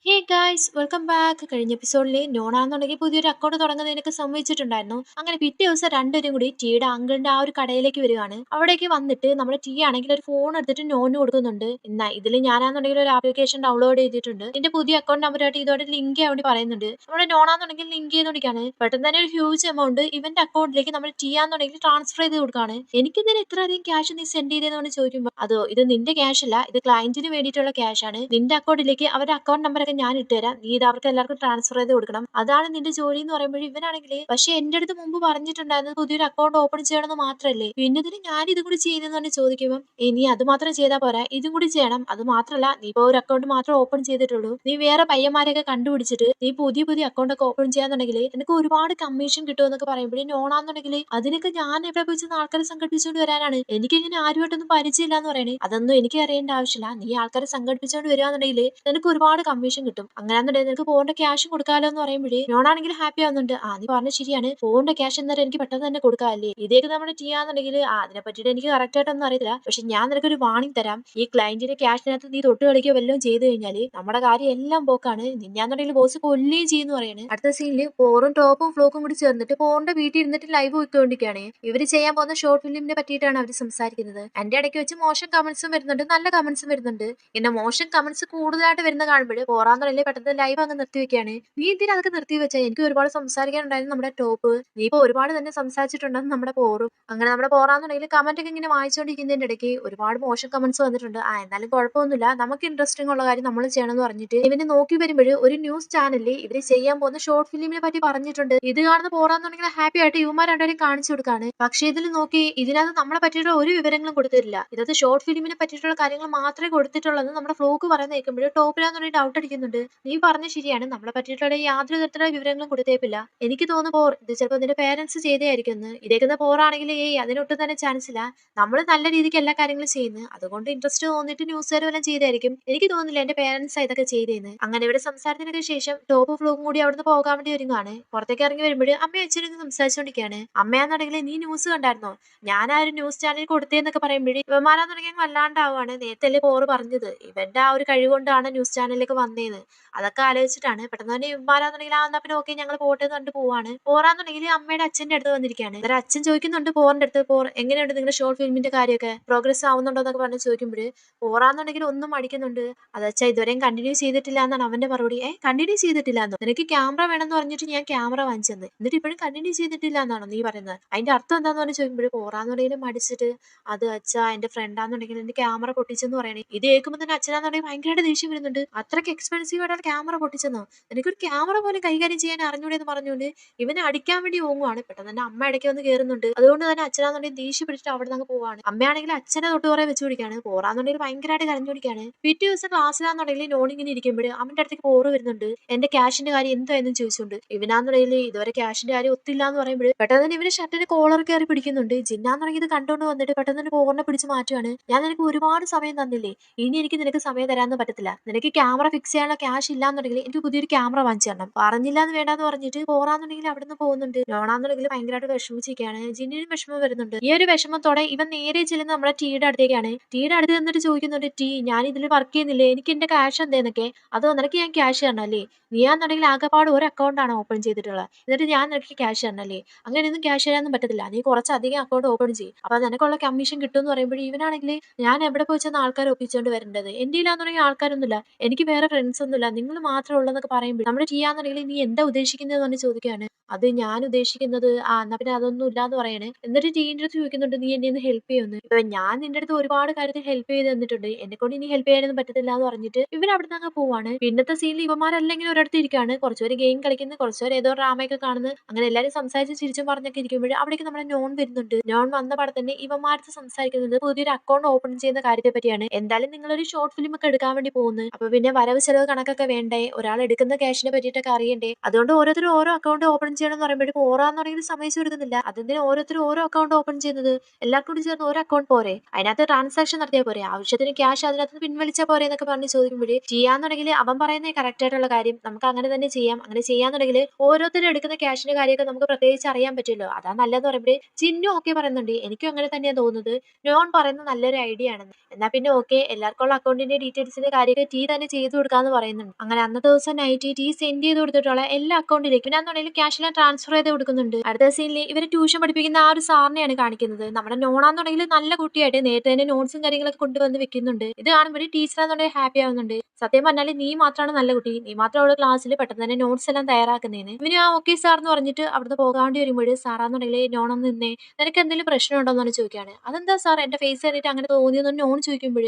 Hey guys welcome back. കഴിഞ്ഞ എപ്പിസോഡിൽ നോണാന്നുണ്ടെങ്കിൽ പുതിയൊരു അക്കൗണ്ട് തുടങ്ങുന്നതിനൊക്കെ സമ്മതിച്ചിട്ടുണ്ടായിരുന്നു. അങ്ങനെ പിറ്റേ ദിവസം രണ്ടുപേരും കൂടി ടീയുടെ അങ്കിളിന്റെ ആ ഒരു കടയിലേക്ക് വരികയാണ്. അവിടേക്ക് വന്നിട്ട് നമ്മുടെ ടീ ആണെങ്കിൽ ഒരു ഫോൺ എടുത്തിട്ട് നോന് കൊടുക്കുന്നുണ്ട്. എന്നാ ഇതിൽ ഞാനാന്നുണ്ടെങ്കിൽ ഒരു ആപ്ലിക്കേഷൻ ഡൗൺലോഡ് ചെയ്തിട്ടുണ്ട്. ഇതിന്റെ പുതിയ അക്കൗണ്ട് നമ്പറായിട്ട് ഇതോടെ ലിങ്ക് ചെയ്യാൻ വേണ്ടി പറയുന്നുണ്ട്. നമ്മുടെ നോണാന്നുണ്ടെങ്കിൽ ലിങ്ക് ചെയ്തോണ്ടിരിക്കാണ്. പെട്ടെന്ന് തന്നെ ഒരു ഹ്യൂജ് എമൗണ്ട് ഇവന്റെ അക്കൗണ്ടിലേക്ക് നമ്മൾ ടീ ആന്നുണ്ടെങ്കിൽ ട്രാൻസ്ഫർ ചെയ്ത് കൊടുക്കുകയാണ്. എനിക്കിതിന് ഇത്രയധികം ക്യാഷ് നീ സെൻഡ് ചെയ്തതെന്ന് ചോദിക്കുമ്പോൾ അതോ ഇത് നിന്റെ ക്യാഷ് അല്ല, ഇത് ക്ലയന്റിന് വേണ്ടിയിട്ടുള്ള ക്യാഷ് ആണ്. നിന്റെ അക്കൗണ്ടിലേക്ക് അവരുടെ അക്കൗണ്ട് നമ്പർ ഞാൻ ഇട്ടുതരാം, നീ ഇത് അവർക്ക് എല്ലാവർക്കും ട്രാൻസ്ഫർ ചെയ്ത് കൊടുക്കണം, അതാണ് നിന്റെ ജോലി എന്ന് പറയുമ്പോൾ ഇവനാണെങ്കിൽ പക്ഷെ എന്റെ അടുത്ത് മുമ്പ് പറഞ്ഞിട്ടുണ്ടായിരുന്നത് പുതിയൊരു അക്കൗണ്ട് ഓപ്പൺ ചെയ്യണമെന്ന് മാത്രമല്ലേ, പിന്നെ ഇതിന് ഞാൻ ഇതും കൂടി ചെയ്യുന്നതെന്ന് തന്നെ ചോദിക്കുമ്പോൾ നീ അത് മാത്രം ചെയ്താൽ പോരാ, ഇതും കൂടി ചെയ്യണം. അത് മാത്രമല്ല, നീ ഇപ്പോൾ ഒരു അക്കൗണ്ട് മാത്രം ഓപ്പൺ ചെയ്തിട്ടുള്ളൂ, നീ വേറെ പയ്യന്മാരെയൊക്കെ കണ്ടുപിടിച്ചിട്ട് നീ പുതിയ പുതിയ അക്കൗണ്ട് ഒക്കെ ഓപ്പൺ ചെയ്യാന്നുണ്ടെങ്കിൽ നിനക്ക് ഒരുപാട് കമ്മീഷൻ കിട്ടുമെന്നൊക്കെ പറയുമ്പോഴേ നോണാന്നുണ്ടെങ്കിൽ അതിനൊക്കെ ഞാൻ എവിടെ വെച്ച് ആൾക്കാരെ സംഘടിപ്പിച്ചുകൊണ്ട് വരാനാണ്, എനിക്കിങ്ങനെ ആരുമായിട്ടൊന്നും പരിചയമില്ല എന്ന് പറയണേ. അതൊന്നും എനിക്ക് അറിയേണ്ട ആവശ്യമില്ല, നീ ആൾക്കാരെ സംഘടിപ്പിച്ചുകൊണ്ട് വരികയാണെന്നുണ്ടെങ്കിൽ നിനക്ക് ഒരുപാട് കമ്മീഷൻ കിട്ടും, അങ്ങനെയാണെന്നുണ്ടെങ്കിൽ നിനക്ക് ഫോണിന്റെ ക്യാഷ് കൊടുക്കാമല്ലോ എന്ന് പറയുമ്പോഴേ നോണാണെങ്കിൽ ഹാപ്പി ആവുന്നുണ്ട്. നീ പറഞ്ഞ ശരിയാണ്, ഫോണിന്റെ ക്യാഷ് എന്നാലും എനിക്ക് പെട്ടെന്ന് തന്നെ കൊടുക്കാമല്ലേ, ഇതേക്ക് നമ്മുടെ ചെയ്യാന്നുണ്ടെങ്കിൽ അതിനെ പറ്റിയിട്ട് എനിക്ക് കറക്റ്റ് ആയിട്ടൊന്നും അറിയില്ല. പക്ഷെ ഞാൻ നിനക്കൊരു വാണിംഗ് തരാം, ഈ ക്ലയന്റിന്റെ ക്യാഷിനകത്ത് നീ തൊട്ട് കളിക്കുകയോ വല്ലതും ചെയ്തു കഴിഞ്ഞാൽ നമ്മുടെ കാര്യം എല്ലാം പോക്കാണ്, നിന്നാന്നുണ്ടെങ്കിൽ ബോസ് കൊല്ലുകയും ചെയ്യുന്നു പറയാണ്. അടുത്ത സീനിൽ പോറും ടോപ്പും ഫ്ലോക്കും കൂടി ചേർന്നിട്ട് പോറിന്റെ വീട്ടിൽ ഇരുന്നിട്ട് ലൈവ് പോയിക്കൊണ്ടിരിക്കുകയാണ്. ഇവര് ചെയ്യാൻ പോകുന്ന ഷോർട്ട് ഫിലിമിനെ പറ്റിയിട്ടാണ് അവർ സംസാരിക്കുന്നത്. എന്റെ ഇടയ്ക്ക് വെച്ച് മോശം കമന്റ്സും വരുന്നുണ്ട്, നല്ല കമന്റ്സും വരുന്നുണ്ട്. പിന്നെ മോശം കമന്റ്സ് കൂടുതലായിട്ട് വരുന്ന കാണുമ്പോൾ പോറാന്നല്ലേ പെട്ടെന്ന് ലൈവ് അങ്ങ് നിർത്തി വെക്കുകയാണ്. നീ എന്തിനാ അതൊക്കെ നിർത്തി വെച്ചാൽ, എനിക്ക് ഒരുപാട് സംസാരിക്കാനുണ്ടായിരുന്നു നമ്മുടെ ടോപ്പ്, നീ ഇപ്പൊ ഒരുപാട് തന്നെ സംസാരിച്ചിട്ടുണ്ടെന്ന് നമ്മുടെ പോറും. അങ്ങനെ നമ്മുടെ പോറാന്നുണ്ടെങ്കിൽ കമന്റ് ഒക്കെ ഇങ്ങനെ വായിച്ചുകൊണ്ടിരിക്കുന്നതിന്റെ ഇടയ്ക്ക് ഒരുപാട് മോശം കമന്റ്സ് വന്നിട്ടുണ്ട്. എന്നാലും കുഴപ്പമൊന്നുമില്ല, നമുക്ക് ഇൻട്രസ്റ്റിംഗ് ഉള്ള കാര്യം നമ്മൾ ചെയ്യണമെന്ന് പറഞ്ഞിട്ട് ഇവന് നോക്കി വരുമ്പോൾ ഒരു ന്യൂസ് ചാനലിൽ ഇവര് ചെയ്യാൻ പോകുന്ന ഷോർട്ട് ഫിലിമിനെ പറ്റി പറഞ്ഞിട്ടുണ്ട്. ഇത് കാണുന്ന പോറാന്നുണ്ടെങ്കിൽ ഹാപ്പി ആയിട്ട് ഇവന്മാർ രണ്ടുപേരും കാണിച്ചു കൊടുക്കാണ്. പക്ഷേ ഇതിൽ നോക്കി ഇതിനകത്ത് നമ്മളെ പറ്റിയിട്ടുള്ള ഒരു വിവരങ്ങളും കൊടുത്തിട്ടില്ല, ഇതത് ഷോർട്ട് ഫിലിമിനെ പറ്റിയിട്ടുള്ള കാര്യങ്ങൾ മാത്രമേ കൊടുത്തിട്ടുള്ളത്. നമ്മുടെ ഫ്ലോക്ക് പറയുന്ന കേൾക്കുമ്പോൾ ടോപ്പിലാന്ന് ഡൗട്ട് അടിക്കുന്നുണ്ട്. നീ പറഞ്ഞ ശരിയാണ്, നമ്മളെ പറ്റിയിട്ടുള്ള യാതൊരു തരത്തിലുള്ള വിവരങ്ങളും കൊടുത്തേപ്പില്ല. എനിക്ക് തോന്നുന്നു പോർ ഇത് ചിലപ്പോൾ നിന്റെ പേരൻസ് ചെയ്തതായിരിക്കും. ഇതേക്കുന്ന പോറാണെങ്കിൽ അതിനൊട്ടും തന്നെ ചാൻസ് ഇല്ല, നമ്മൾ നല്ല രീതിക്ക് എല്ലാ കാര്യങ്ങളും ചെയ്യുന്നു, അതുകൊണ്ട് ഇൻട്രസ്റ്റ് തോന്നിട്ട് ന്യൂസുകാർ വല്ലതും ചെയ്തായിരിക്കും. എനിക്ക് തോന്നുന്നില്ല എന്റെ പേരൻസ് ഇതൊക്കെ ചെയ്തേന്ന്. അങ്ങനെ ഇവിടെ സംസാരത്തിനൊക്കെ ശേഷം ടോപ്പ് ഫ്ലോക്കും കൂടി അവിടുന്ന് പോകാൻ വേണ്ടി ഒരുങ്ങാണ്. പുറത്തേക്ക് ഇറങ്ങി വരുമ്പോൾ അമ്മയും അച്ഛനും സംസാരിച്ചുകൊണ്ടിരിക്കുകയാണ്. അമ്മയാന്നുണ്ടെങ്കിൽ നീ ന്യൂസ് കണ്ടായിരുന്നോ, ഞാൻ ആ ഒരു ന്യൂസ് ചാനൽ കൊടുത്തേന്നൊക്കെ പറയുമ്പോഴേ വിമാനാന്നുണ്ടെങ്കിൽ വല്ലാണ്ടാവുകയാണ്. നേരത്തെ പോറ് പറഞ്ഞത് ഇവന്റെ ആ ഒരു കഴിവ് കൊണ്ടാണ് ന്യൂസ് ചാനലിലേക്ക് വന്നേന്ന്, അതൊക്കെ ആലോചിച്ചിട്ടാണ് പെട്ടെന്ന് തന്നെ ഇവന്മാരാന്നുണ്ടെങ്കിൽ എന്നാ പിന്നെ ഓക്കെ ഞങ്ങൾ പോട്ടെ എന്ന് കണ്ടു പോവാണ്. പോറാന്നുണ്ടെങ്കിൽ അമ്മയുടെ അച്ഛന്റെ അടുത്ത് വന്നിരിക്കുകയാണ്. അന്നേരം അച്ഛൻ ചോദിക്കുന്നുണ്ട് പോറിന്റെ അടുത്ത്, പോർ എങ്ങനെയുണ്ട് നിങ്ങളുടെ ഷോർട്ട് ഫിലിമിന്റെ കാര്യമൊക്കെ, പ്രോഗ്രസ് ആവുന്നുണ്ടോ എന്നൊക്കെ പറഞ്ഞ് ചോദിക്കുമ്പോൾ പോറാന്നുണ്ടെങ്കിൽ ഒന്നും മടിക്കുന്നുണ്ട്. അത് അച്ഛാ ഇതുവരെയും കണ്ടിന്യൂ ചെയ്തിട്ടില്ല എന്നാണ് അവന്റെ മറുപടി. കണ്ടിന്യൂ ചെയ്തിട്ടില്ല എന്നോ, നിനക്ക് ക്യാമറ വേണമെന്ന് പറഞ്ഞിട്ട് ഞാൻ ക്യാമറ വാങ്ങിച്ചെന്ന്, എന്നിട്ട് ഇപ്പോഴും കണ്ടിന്യൂ ചെയ്തിട്ടില്ല എന്നാണോ നീ പറയുന്നത്, അതിന്റെ അർത്ഥം എന്താന്ന് പറഞ്ഞ് ചോദിക്കുമ്പോൾ പോറാന്നുണ്ടെങ്കിലും മടിച്ചിട്ട് അത് അച്ഛാ എന്റെ ഫ്രണ്ടാന്നുണ്ടെങ്കിൽ എന്റെ ക്യാമറ പൊട്ടിച്ചെന്ന് പറയണേ. ഇത് കേൾക്കുമ്പോൾ തന്നെ അച്ഛനാന്നുണ്ടെങ്കിൽ ഭയങ്കരമായിട്ട് ദേഷ്യം വരുന്നുണ്ട്. അത്രയ്ക്ക് എക്സ്പെൻസീവ് ആയിട്ടുള്ള ക്യാമറ പൊട്ടിച്ചെന്നോ, എനിക്കൊരു ക്യാമറ പോലും കൈകാര്യം ചെയ്യാൻ അറിഞ്ഞൂടെ എന്ന് പറഞ്ഞുകൊണ്ട് ഇവനെ അടിക്കാൻ വേണ്ടി ഓങ്ങുവാണ്. പെട്ടെന്ന് തന്നെ അമ്മ ഇടയ്ക്ക് വന്ന് കയറുന്നുണ്ട്. അതുകൊണ്ട് തന്നെ അച്ഛനാന്നുണ്ടെങ്കിൽ ദേഷ്യം പിടിച്ചിട്ട് അവിടെ നിന്ന് പോവാണ്. അമ്മയാണെങ്കിൽ അച്ഛനെ തൊട്ട് കുറെ വെച്ച് പിടിക്കാണ്. പോറാന്നുണ്ടെങ്കിൽ ഭയങ്കരമായിട്ട് കരഞ്ഞു പിടിക്കാണ്. പിറ്റേ ദിവസം ക്ലാസ്സിലാന്നുണ്ടെങ്കിൽ നോണിങ്ങനെ ഇരിക്കുമ്പോൾ അവന്റെ അടുത്തേക്ക് പോറ് വരുന്നുണ്ട്. എന്റെ ക്യാഷിന്റെ കാര്യം എന്തായെന്ന് ചോദിച്ചുകൊണ്ട് ഇവനാന്നുണ്ടെങ്കിൽ ഇതുവരെ ക്യാഷിന്റെ കാര്യം ഒത്തില്ല എന്ന് പറയുമ്പോൾ പെട്ടെന്ന് തന്നെ ഇവന് ഷർട്ടിന് കോളർ കയറി പിടിക്കുന്നുണ്ട്. ജിന്നാന്നുണ്ടെങ്കിൽ ഇത് കണ്ടുകൊണ്ട് വന്നിട്ട് പെട്ടെന്ന് തന്നെ പോറിനെ പിടിച്ച് മാറ്റുകയാണ്. ഞാൻ നിനക്ക് ഒരുപാട് സമയം തന്നില്ലേ, ഇനി എനിക്ക് നിനക്ക് സമയം തരാനൊന്നും പറ്റത്തില്ല, നിനക്ക് ക്യാമറ ഫിക്സ് ചെയ്യാനുള്ള ക്യാഷ് ഇല്ലാന്നുണ്ടെങ്കിൽ എനിക്ക് പുതിയൊരു ക്യാമറ വാങ്ങിച്ചു തരണം, പറഞ്ഞില്ല എന്ന് വേണ്ടാന്ന് പറഞ്ഞിട്ട് പോറാന്നുണ്ടെങ്കിൽ അവിടുന്ന് പോകുന്നുണ്ട്. നോണാന്നുണ്ടെങ്കിൽ ഭയങ്കരമായിട്ട് വിഷമിച്ചിരിക്കുകയാണ്. ജിന്നിനും വിഷമം വരുന്നുണ്ട്. ഈ ഒരു വിഷമത്തോടെ ഇവൻ നേരെ ചെല്ലുന്ന നമ്മുടെ ടീയുടെ അടുത്തേക്കാണ്. ടീയുടെ അടുത്ത് നിന്നിട്ട് ചോദിക്കുന്നുണ്ട്, ടീ ഞാൻ ഇതിൽ വർക്ക് ചെയ്യുന്നില്ലേ, എനിക്ക് എന്റെ ക്യാഷ് എന്തേന്നൊക്കെ, അതോ നിനക്ക് ഞാൻ ക്യാഷ് തരണല്ലേ, നീയാന്നുണ്ടെങ്കിൽ ആകെപ്പാട് ഒരു അക്കൗണ്ടാണ് ഓപ്പൺ ചെയ്തിട്ടുള്ളത്, എന്നിട്ട് ഞാൻ നിനക്ക് ക്യാഷ് തരണല്ലേ, അങ്ങനെയൊന്നും ക്യാഷ് തരാനൊന്നും പറ്റത്തില്ല, നീ കുറച്ചധികം അക്കൗണ്ട് ഓപ്പൺ ചെയ്യും, അപ്പൊ നിനക്കുള്ള കമ്മീഷൻ കിട്ടും എന്ന് പറയുമ്പോൾ ഇവനാണെങ്കിൽ ഞാൻ എവിടെ പോയി ചെന്ന് ആൾക്കാരെ ഒപ്പിച്ചുകൊണ്ട് വരേണ്ടത്, എന്റെ ഇല്ലാന്നുണ്ടെങ്കിൽ ആൾക്കാരൊന്നുമില്ല, എനിക്ക് വേറെ ഫ്രണ്ട്സ് ഒന്നുമില്ല, നിങ്ങൾ മാത്രമേ ഉള്ളെന്നൊക്കെ പറയുമ്പോൾ നമ്മുടെ ചെയ്യാന്നുണ്ടെങ്കിൽ നീ എന്താ ഉദ്ദേശിക്കുന്നതെന്ന് പറഞ്ഞ് ചോദിക്കുകയാണ്. അത് ഞാൻ ഉദ്ദേശിക്കുന്നത് എന്നാ പിന്നെ അതൊന്നും ഇല്ലാന്ന് പറയണേ. എന്നിട്ട് ടീന്റെ അടുത്ത് ചോദിക്കുന്നുണ്ട് നീ എന്നെ ഒന്ന് ഹെൽപ്പ് ചെയ്യുമെന്ന്. ഇപ്പൊ ഞാൻ നിന്റെ അടുത്ത് ഒരുപാട് കാര്യത്തിൽ ഹെൽപ്പ് ചെയ്ത് തന്നിട്ടുണ്ട്, എന്നെ കൊണ്ട് ഇനി ഹെൽപ്പ് ചെയ്യാനൊന്നും പറ്റത്തില്ല എന്ന് പറഞ്ഞിട്ട് ഇവർ അവിടെ നിന്ന് അങ്ങ് പോവാണ്. പിന്നത്തെ സീനിൽ ഇവന്മാരെല്ലാം ഇങ്ങനെ ഒരിടത്ത് ഇരിക്കുകയാണ്. കുറച്ചുപേര് ഗെയിം കളിക്കുന്നു, കുറച്ചുപേര് ഏതോ ഡ്രാമയൊക്കെ കാണുന്നു. അങ്ങനെ എല്ലാവരും സംസാരിച്ച് ചിരിച്ചും പറഞ്ഞൊക്കെ ഇരിക്കുമ്പോൾ അവിടേക്ക് നമ്മുടെ നോൺ വരുന്നുണ്ട്. നോൺ വന്ന പാടെ തന്നെ ഇവന്മാരത്ത് സംസാരിക്കുന്നത് പുതിയൊരു അക്കൗണ്ട് ഓപ്പൺ ചെയ്യുന്ന കാര്യത്തെ പറ്റിയാണ്. എന്തായാലും നിങ്ങളൊരു ഷോർട്ട് ഫിലിം ഒക്കെ എടുക്കാൻ വേണ്ടി പോകുന്നു, അപ്പൊ പിന്നെ വരവ് ചെലവ് കണക്കൊക്കെ വേണ്ടേ, ഒരാൾ എടുക്കുന്ന ക്യാഷിനെ പറ്റിയിട്ടൊക്കെ അറിയണ്ടേ, അതുകൊണ്ട് ഓരോരുത്തരും ഓരോ അക്കൗണ്ട് ഓപ്പൺ ചെയ്യണം എന്ന് പറയുമ്പോൾ പോറാന്ന് പറയുന്നത് സമ്മതിച്ചു കൊടുക്കുന്നില്ല. അതെന്തിനാ ഓരോരുത്തരും ഓരോ അക്കൗണ്ട് ഓപ്പൺ ചെയ്യുന്നത്, എല്ലാവർക്കും കൂടി ചേർന്ന് ഒരു അക്കൗണ്ട് പോരെ, അതിനകത്ത് ട്രാൻസാക്ഷൻ നടത്തിയാൽ പോരെ, ആവശ്യത്തിന് ക്യാഷ് അതിനകത്ത് പിൻവലിച്ചാൽ പോരെ എന്നൊക്കെ പറഞ്ഞ് ചോദിക്കുമ്പോഴേ ചെയ്യാന്നുണ്ടെങ്കിൽ അവൻ പറയുന്നത് കറക്റ്റ് ആയിട്ടുള്ള കാര്യം, നമുക്ക് അങ്ങനെ തന്നെ ചെയ്യാം, അങ്ങനെ ചെയ്യാന്നുണ്ടെങ്കിൽ ഓരോരുത്തരും എടുക്കുന്ന ക്യാഷിന്റെ കാര്യമൊക്കെ നമുക്ക് പ്രത്യേകിച്ച് അറിയാൻ പറ്റുമല്ലോ, അതാ നല്ലതെന്ന് പറയുമ്പോൾ ചിന്നു ഓക്കെ പറയുന്നുണ്ട്. എനിക്കും അങ്ങനെ തന്നെയാണ് തോന്നുന്നത്, നോൺ പറയുന്നത് നല്ലൊരു ഐഡിയ ആണെന്ന്. എന്നാ പിന്നെ ഓക്കെ, എല്ലാവർക്കുള്ള അക്കൗണ്ടിന്റെ ഡീറ്റെയിൽസിന്റെ കാര്യമൊക്കെ ടീ തന്നെ ചെയ്തു കൊടുക്കാന്ന് പറയുന്നുണ്ട്. അങ്ങനെ അന്നത്തെ ദിവസം നൈറ്റ് ടീ സെൻഡ് ചെയ്ത് കൊടുത്തിട്ടുള്ള എല്ലാ അക്കൗണ്ടിലേക്കും പിന്നാന്നുണ്ടെങ്കിൽ ക്യാഷെല്ലാം ട്രാൻസ്ഫർ ചെയ്ത് കൊടുക്കുന്നുണ്ട്. അടുത്ത സീനിൽ ഇവര് ട്യൂഷൻ പഠിപ്പിക്കുന്ന ആ ഒരു സാറിനെയാണ് കാണിക്കുന്നത്. നമ്മുടെ നോണാന്നുണ്ടെങ്കിൽ നല്ല കുട്ടിയായിട്ട് നേരത്തെ തന്നെ നോട്ട്സും കാര്യങ്ങളൊക്കെ കൊണ്ടുവന്ന് വെക്കുന്നുണ്ട്. ഇത് കാണുമ്പോൾ ടീച്ചറാന്നുണ്ടെങ്കിൽ ഹാപ്പി ആവുന്നുണ്ട്. സത്യം പറഞ്ഞാൽ നീ മാത്രമാണ് നല്ല കുട്ടി, നീ മാത്രമാണ് ക്ലാസ്സിൽ പെട്ടെന്ന് തന്നെ നോട്ട്സ് എല്ലാം തയ്യാറാക്കുന്നതിന്. ഇവന് ആ ഓക്കെ സാർ എന്ന് പറഞ്ഞിട്ട് അവിടുന്ന് പോകാണ്ടി വരുമ്പോൾ സാറാന്നുണ്ടെങ്കിൽ നോണം നിന്നേ, നിനക്ക് എന്തെങ്കിലും പ്രശ്നമുണ്ടോ എന്ന് ചോദിക്കുകയാണ്. അതെന്താ സാർ എന്റെ ഫേസ് കണ്ടിട്ട് അങ്ങനെ തോന്നിയെന്ന് നോൺ ചോദിക്കുമ്പോൾ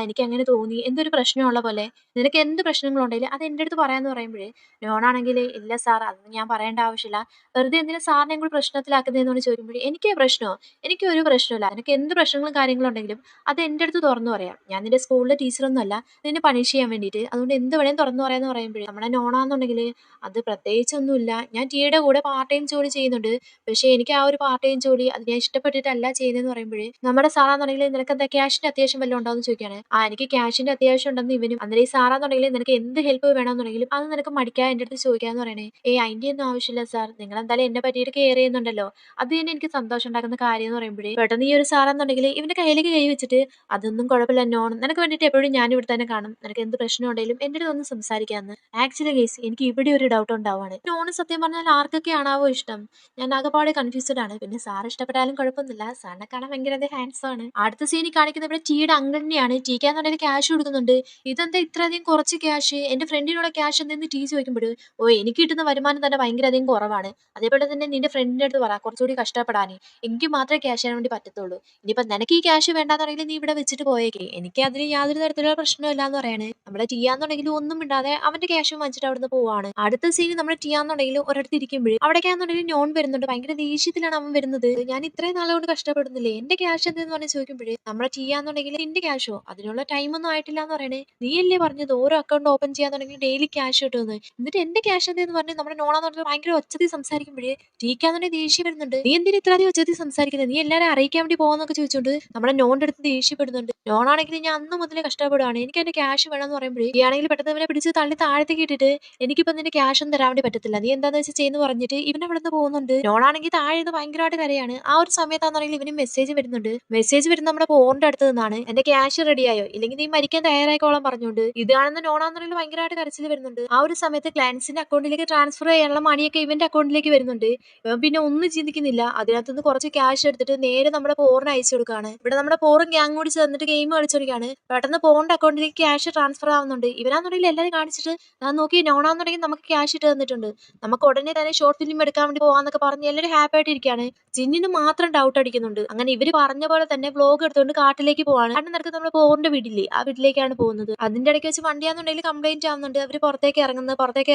എനിക്ക് അങ്ങനെ തോന്നി, എന്തൊരു പ്രശ്നമുള്ള പോലെ, നിനക്ക് എന്ത് പ്രശ്നങ്ങളുണ്ടെങ്കിലും അത് എൻ്റെ അടുത്ത് പറയാന്ന് പറയുമ്പോഴേ നോണാണെങ്കിൽ ഇല്ല സാർ അതൊന്നും ഞാൻ പറയേണ്ട ആവശ്യമില്ല, വെറുതെ എന്തിനാ സാറിനെ കൂടി പ്രശ്നത്തിലാക്കുന്നതെന്ന് ചോദിക്കുമ്പോൾ എനിക്ക് പ്രശ്നമോ, എനിക്ക് ഒരു പ്രശ്നമില്ല, നിനക്ക് എന്ത് പ്രശ്നങ്ങളും കാര്യങ്ങളും ഉണ്ടെങ്കിലും അത് എൻ്റെ അടുത്ത് തുറന്നു പറയാം, ഞാൻ നിന്റെ സ്കൂളിലെ ടീച്ചറൊന്നും അല്ല നിന്നെ പണിഷ് ചെയ്യാൻ വേണ്ടിയിട്ട്, അതുകൊണ്ട് എന്ത് വേണേലും തുറന്നു പറയാന്ന് പറയുമ്പോഴേ നമ്മുടെ നോണാന്നുണ്ടെങ്കിൽ അത് പ്രത്യേകിച്ചൊന്നുമില്ല, ഞാൻ ടീയുടെ കൂടെ പാർട്ട് ടൈം ജോലി ചെയ്യുന്നുണ്ട്, പക്ഷേ എനിക്ക് ആ ഒരു പാർട്ട് ടൈം ജോലി അത് ഞാൻ ഇഷ്ടപ്പെട്ടിട്ടല്ല ചെയ്യുന്നതെന്ന് പറയുമ്പോഴേ നമ്മുടെ സാറാന്നുണ്ടെങ്കിൽ നിനക്ക് എന്താ ക്യാഷിന്റെ അത്യാവശ്യം വല്ലതും ഉണ്ടോ എന്ന് ചോദിക്കുകയാണ്. എനിക്ക് ക്യാഷിന്റെ അത്യാവശ്യം ഉണ്ടെന്ന് ഇവനും, അന്നേരം ഈ സാറാന്നുണ്ടെങ്കിൽ നിനക്ക് എന്ത് ഹെൽപ്പ് വേണമെന്നുണ്ടെങ്കിലും അത് നിനക്ക് മടിക്കാൻ എൻ്റെ അടുത്ത് ചോദിക്കാന്ന് പറയണേ. അതിന്റെ ഒന്നും ആവശ്യമില്ല സാർ, നിങ്ങൾ എന്തായാലും എന്നെ പറ്റിയിട്ട് കെയർ ചെയ്യുന്നുണ്ടല്ലോ, അത് തന്നെ എനിക്ക് സന്തോഷം ഉണ്ടാക്കുന്ന കാര്യം എന്ന് പറയുമ്പോഴേ പെട്ടെന്ന് ഈ ഒരു സാറാന്നുണ്ടെങ്കിൽ ഇവന്റെ കയ്യിലേക്ക് കൈ വെച്ചിട്ട് അതൊന്നും കുഴപ്പമില്ല നോൺ, നിനക്ക് വേണ്ടിയിട്ട് എപ്പോഴും ഞാൻ ഇവിടെ തന്നെ കാണും, നിനക്ക് എന്ത് പ്രശ്നം ഉണ്ടെങ്കിലും എൻ്റെ അടുത്ത് ഒന്ന് സംസാരിക്കാമെന്ന്. ആക്ച്വലി കേസ് എനിക്ക് ഇവിടെ ഒരു ഡൗട്ട് ഉണ്ടാവാണ്, നോണ് സത്യം പറഞ്ഞാൽ ആർക്കൊക്കെയാണാവോ ഇഷ്ടം, ഞാൻ ആകെപ്പാടെ കൺഫ്യൂസ്ഡ് ആണ്. പിന്നെ സാർ ഇഷ്ടപ്പെട്ടാലും കുഴപ്പമൊന്നുമില്ല, സാറിനെ കാണാൻ ഭയങ്കര ഹാൻഡ്സം ആണ്. അടുത്ത സീനിൽ കാണിക്കുന്നത് ഇവിടെ ടീയുടെ അങ്കിളിനെയാണ്. ടീക്കാന്നുണ്ടെങ്കിൽ ക്യാഷ് കൊടുക്കുന്നുണ്ട്. ഇതെന്താ ഇത്രയധികം കുറച്ച് ക്യാഷ്, എന്റെ ഫ്രണ്ടിനുള്ള ക്യാഷ് എന്തെന്ന് ടീ ചോദിക്കുമ്പോൾ എനിക്ക് കിട്ടുന്ന വരുമാനം തന്നെ ഭയങ്കര അധികം കുറവാണ്, അതേപോലെ തന്നെ നിന്റെ ഫ്രണ്ടിന്റെ അടുത്ത് പറ കുറച്ചുകൂടി കഷ്ടപ്പെടാനേ, എനിക്ക് മാത്രമേ ക്യാഷ് ചെയ്യാൻ വേണ്ടി പറ്റത്തുള്ളൂ, ഇനിയിപ്പോ നിനക്ക് ഈ ക്യാഷ് വേണ്ടാന്നുണ്ടെങ്കിൽ നീ ഇവിടെ വെച്ചിട്ട് പോയേക്കേ, എനിക്ക് അതിന് യാതൊരു തരത്തിലുള്ള പ്രശ്നമില്ല എന്ന് പറയാണ്. നമ്മുടെ ടീയാന്നുണ്ടെങ്കിൽ ഒന്നും ഇണ്ടാതെ അവന്റെ ക്യാഷും വാങ്ങിച്ചിട്ട് അവിടുന്ന് പോവാണ്. അടുത്ത സീന് നമ്മുടെ ടീയാന്നുണ്ടെങ്കിൽ ഒരിടത്ത് ഇരിക്കുമ്പോഴേ അവിടേക്കാന്നുണ്ടെങ്കിൽ നോൺ വരുന്നുണ്ട്. ഭയങ്കര ദേഷ്യത്തിലാണ് അവൻ വരുന്നത്. ഞാൻ ഇത്രയും നാളുകൊണ്ട് കഷ്ടപ്പെടുന്നില്ലേ, എന്റെ ക്യാഷ് എന്തെന്ന് പറഞ്ഞ് ചോദിക്കുമ്പോഴേ നമ്മുടെ ടീയാന്നുണ്ടെങ്കിൽ നിന്റെ ക്യാഷോ, അതിനുള്ള ടൈം ഒന്നും ആയിട്ടില്ല എന്ന് പറയണേ. നീ അല്ലേ പറഞ്ഞത് ഓരോ അക്കൗണ്ട് ഓപ്പൺ ചെയ്യാന്നുണ്ടെങ്കിൽ ഡെയിലി ക്യാഷ് കിട്ടുമെന്ന്, എന്നിട്ട് എന്റെ ക്യാഷ് എന്തെന്ന് പറഞ്ഞ് നമ്മുടെ നോണാന്ന് പറഞ്ഞാൽ ഭയങ്കര ഒച്ചത്തിൽ സംസാരിക്കുമ്പോഴേ ടീക്കാന്നുണ്ടെങ്കിൽ ദേഷ്യം വരുന്നുണ്ട്. നീ എന്തിനാ ഇത്രയധികം ഒച്ചത്തിൽ സംസാരിക്കുന്നത്, നീ എല്ലാവരും അറിയിക്കാൻ വേണ്ടി പോകാന്നൊക്കെ ചോദിച്ചോണ്ട് നമ്മുടെ നോണിന്റെ അടുത്ത് ദേഷ്യപ്പെടുന്നുണ്ട്. നോണാണെങ്കിൽ ഞാൻ അന്ന് മുതലേ കഷ്ടപ്പെടുകയാണ്, എനിക്ക് എന്റെ ക്യാഷ് വേണമെന്ന് പറയുമ്പോഴേ ഈ ആണെങ്കിൽ പെട്ടെന്ന് ഇവനെ പിടിച്ച് തള്ളി താഴത്തേക്ക് ഇട്ടിട്ട് എനിക്കിപ്പോ നിന്റെ ക്യാഷ് ഒന്നും തരാൻ വേണ്ടി പറ്റത്തില്ല, നീ എന്താന്ന് വെച്ചാൽ ചെയ്യുന്നു പറഞ്ഞിട്ട് ഇവനെ അവിടെ നിന്ന് പോകുന്നുണ്ട്. നോണാണെങ്കിൽ താഴെ നിന്ന് ഭയങ്കരമായിട്ട് കരയാണ്. ആ ഒരു സമയത്താണെന്നുണ്ടെങ്കിൽ ഇവന് മെസ്സേജ് വരുന്നുണ്ട്. മെസ്സേജ് വരുന്ന നമ്മുടെ ഫോണിന്റെ അടുത്ത് നിന്നാണ്, എന്റെ ക്യാഷ് റെഡിയായോ ഇല്ലെങ്കിൽ നീ മരിക്കാൻ തയ്യാറായിക്കോളാൻ പറഞ്ഞുകൊണ്ട്. ഇതാണെന്ന് നോണാന്നുണ്ടെങ്കിൽ ഭയങ്കരമായിട്ട് കരച്ചിൽ വരുന്നുണ്ട്. ആ ഒരു സമയത്ത് ക്ലയൻസിന്റെ അക്കൗണ്ടിലേക്ക് ട്രാൻസ്ഫർ ചെയ്യാനുള്ള മണിയൊക്കെ ഇവന്റെ അക്കൗണ്ടിലേക്ക് വരുന്നുണ്ട്. ഇവൻ പിന്നെ ഒന്നും ചിന്തിക്കുന്നില്ല, അതിനകത്തുനിന്ന് കുറച്ച് ക്യാഷ് എടുത്തിട്ട് നേരെ നമ്മുടെ പോറിന് അയച്ചു കൊടുക്കുകയാണ്. ഇവിടെ നമ്മുടെ പോറും ഗ്യാങ് കൂടി ചേർന്നിട്ട് ഗെയിം കളിച്ചോടിക്കാണ്. പെട്ടെന്ന് പോറിന്റെ അക്കൗണ്ടിലേക്ക് ക്യാഷ് ട്രാൻസ്ഫർ ആവുന്നുണ്ട്. ഇവനാന്നുണ്ടെങ്കിൽ എല്ലാവരും കാണിച്ചിട്ട് ഞാൻ നോക്കി നോണാന്നുണ്ടെങ്കിൽ നമുക്ക് ക്യാഷ് ഇട്ട് തന്നിട്ടുണ്ട്, നമുക്ക് ഉടനെ തന്നെ ഷോർട്ട് ഫിലിം എടുക്കാൻ വേണ്ടി പോവാന്നൊക്കെ പറഞ്ഞ് എല്ലാവരും ഹാപ്പി ആയിട്ടിരിക്കുകയാണ്. ജിന്നിന് മാത്രം ഡൗട്ട് അടിക്കുന്നുണ്ട്. അങ്ങനെ ഇവര് പറഞ്ഞ പോലെ തന്നെ വ്ലോഗ് എടുത്തുകൊണ്ട് കാട്ടിലേക്ക് പോവാണ്. കാരണം നിനക്ക് നമ്മുടെ പോറിന്റെ വീട്ടില്ലേ ആ വീട്ടിലേക്കാണ് പോകുന്നത്. അതിന്റെ ഇടയ്ക്ക് വെച്ച് വണ്ടിയാന്നുണ്ടെങ്കിൽ കംപ്ലൈന്റ് ആവുന്നുണ്ട്. അവര് പുറത്തേക്ക്